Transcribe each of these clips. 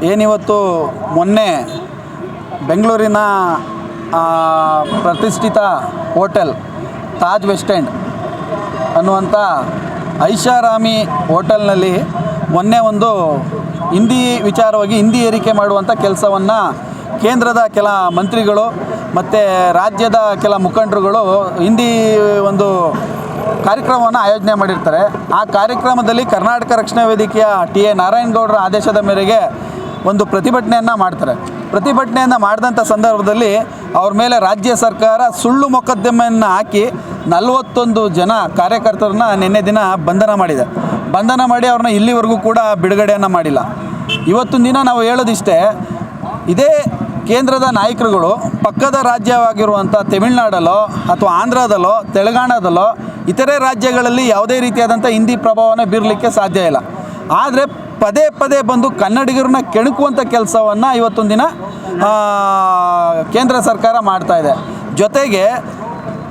ಏನಿವತ್ತು ಮೊನ್ನೆ ಬೆಂಗಳೂರಿನ ಪ್ರತಿಷ್ಠಿತ ಹೋಟೆಲ್ ತಾಜ್ ವೆಸ್ಟ್ ಎಂಡ್ ಅನ್ನುವಂಥ ಐಷಾರಾಮಿ ಹೋಟೆಲ್ನಲ್ಲಿ ಮೊನ್ನೆ ಒಂದು ಹಿಂದಿ ವಿಚಾರವಾಗಿ ಹಿಂದಿ ಏರಿಕೆ ಮಾಡುವಂಥ ಕೆಲಸವನ್ನು ಕೇಂದ್ರದ ಕೆಲ ಮಂತ್ರಿಗಳು ಮತ್ತು ರಾಜ್ಯದ ಕೆಲ ಮುಖಂಡರುಗಳು ಹಿಂದಿ ಒಂದು ಕಾರ್ಯಕ್ರಮವನ್ನು ಆಯೋಜನೆ ಮಾಡಿರ್ತಾರೆ. ಆ ಕಾರ್ಯಕ್ರಮದಲ್ಲಿ ಕರ್ನಾಟಕ ರಕ್ಷಣಾ ವೇದಿಕೆಯ ಟಿ.ಎ. ನಾರಾಯಣಗೌಡರ ಆದೇಶದ ಮೇರೆಗೆ ಒಂದು ಪ್ರತಿಭಟನೆಯನ್ನು ಮಾಡ್ತಾರೆ. ಪ್ರತಿಭಟನೆಯನ್ನು ಮಾಡಿದಂಥ ಸಂದರ್ಭದಲ್ಲಿ ಅವ್ರ ಮೇಲೆ ರಾಜ್ಯ ಸರ್ಕಾರ ಸುಳ್ಳು ಮೊಕದ್ದಮೆಯನ್ನು ಹಾಕಿ 41 ಜನ ಕಾರ್ಯಕರ್ತರನ್ನ ನಿನ್ನೆ ದಿನ ಬಂಧನ ಮಾಡಿ ಅವ್ರನ್ನ ಇಲ್ಲಿವರೆಗೂ ಕೂಡ ಬಿಡುಗಡೆಯನ್ನು ಮಾಡಿಲ್ಲ. ಇವತ್ತಿನ ದಿನ ನಾವು ಹೇಳೋದಿಷ್ಟೇ, ಇದೇ ಕೇಂದ್ರದ ನಾಯಕರುಗಳು ಪಕ್ಕದ ರಾಜ್ಯವಾಗಿರುವಂಥ ತಮಿಳುನಾಡಲ್ಲೋ ಅಥವಾ ಆಂಧ್ರದಲ್ಲೋ ತೆಲಂಗಾಣದಲ್ಲೋ ಇತರೆ ರಾಜ್ಯಗಳಲ್ಲಿ ಯಾವುದೇ ರೀತಿಯಾದಂಥ ಹಿಂದಿ ಪ್ರಭಾವವನ್ನು ಬೀರಲಿಕ್ಕೆ ಸಾಧ್ಯ ಇಲ್ಲ. ಆದರೆ ಪದೇ ಪದೇ ಬಂದು ಕನ್ನಡಿಗರನ್ನ ಕೆಣಕುವಂಥ ಕೆಲಸವನ್ನು ಇವತ್ತೊಂದು ದಿನ ಕೇಂದ್ರ ಸರ್ಕಾರ ಮಾಡ್ತಾಯಿದೆ. ಜೊತೆಗೆ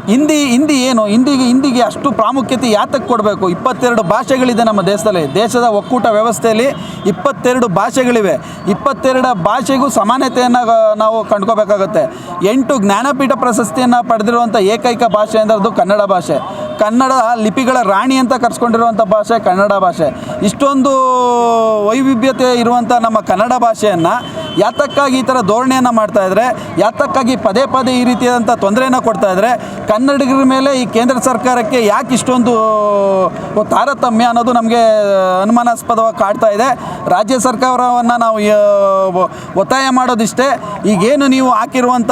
ಹಿಂದಿಗೆ ಅಷ್ಟು ಪ್ರಾಮುಖ್ಯತೆ ಯಾತಕ್ಕೆ ಕೊಡಬೇಕು? 22 ಭಾಷೆಗಳಿದೆ ನಮ್ಮ ದೇಶದಲ್ಲಿ. ದೇಶದ ಒಕ್ಕೂಟ ವ್ಯವಸ್ಥೆಯಲ್ಲಿ 22 ಭಾಷೆಗಳಿವೆ. 22 ಭಾಷೆಗೂ ಸಮಾನತೆಯನ್ನು ನಾವು ಕಂಡ್ಕೋಬೇಕಾಗುತ್ತೆ. 8 ಜ್ಞಾನಪೀಠ ಪ್ರಶಸ್ತಿಯನ್ನು ಪಡೆದಿರುವಂಥ ಏಕೈಕ ಭಾಷೆ ಅಂದರೆ ಅದು ಕನ್ನಡ ಭಾಷೆ. ಕನ್ನಡ ಲಿಪಿಗಳ ರಾಣಿ ಅಂತ ಕರೆಸ್ಕೊಂಡಿರುವಂಥ ಭಾಷೆ ಕನ್ನಡ ಭಾಷೆ. ಇಷ್ಟೊಂದು ವೈವಿಧ್ಯತೆ ಇರುವಂಥ ನಮ್ಮ ಕನ್ನಡ ಭಾಷೆಯನ್ನು ಯಾತಕ್ಕಾಗಿ ಈ ಥರ ಧೋರಣೆಯನ್ನು ಮಾಡ್ತಾಯಿದ್ರೆ, ಯಾತಕ್ಕಾಗಿ ಪದೇ ಪದೇ ಈ ರೀತಿಯಾದಂಥ ತೊಂದರೆಯನ್ನು ಕೊಡ್ತಾಯಿದ್ರೆ, ಕನ್ನಡಿಗರ ಮೇಲೆ ಈ ಕೇಂದ್ರ ಸರ್ಕಾರಕ್ಕೆ ಯಾಕೆ ಇಷ್ಟೊಂದು ತಾರತಮ್ಯ ಅನ್ನೋದು ನಮಗೆ ಅನುಮಾನಾಸ್ಪದವಾಗಿ ಕಾಡ್ತಾ ಇದೆ. ರಾಜ್ಯ ಸರ್ಕಾರವನ್ನು ನಾವು ಒತ್ತಾಯ ಮಾಡೋದಿಷ್ಟೇ, ಈಗೇನು ನೀವು ಹಾಕಿರುವಂಥ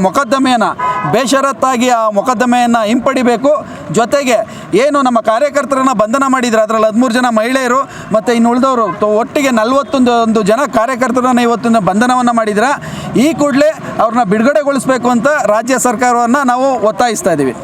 ಮೊಕದ್ದಮೆಯನ್ನು ಬೇಷರತ್ತಾಗಿ ಆ ಮೊಕದ್ದಮೆಯನ್ನು ಹಿಂಪಡಿಬೇಕು. ಜೊತೆಗೆ ಏನು ನಮ್ಮ ಕಾರ್ಯಕರ್ತರನ್ನು ಬಂಧನ ಮಾಡಿದರೆ ಅದರಲ್ಲಿ 13 ಜನ ಮಹಿಳೆಯರು ಮತ್ತು ಇನ್ನು ಉಳಿದವರು ಒಟ್ಟಿಗೆ 41 ಜನ ಕಾರ್ಯಕರ್ತರನ್ನು ಇವತ್ತಿನ ಬಂಧನವನ್ನು ಮಾಡಿದ್ರೆ ಈ ಕೂಡಲೇ ಅವ್ರನ್ನ ಬಿಡುಗಡೆಗೊಳಿಸಬೇಕು ಅಂತ ರಾಜ್ಯ ಸರ್ಕಾರವನ್ನು ನಾವು ಒತ್ತಾಯಿಸ್ತಾ ಇದ್ದೀವಿ.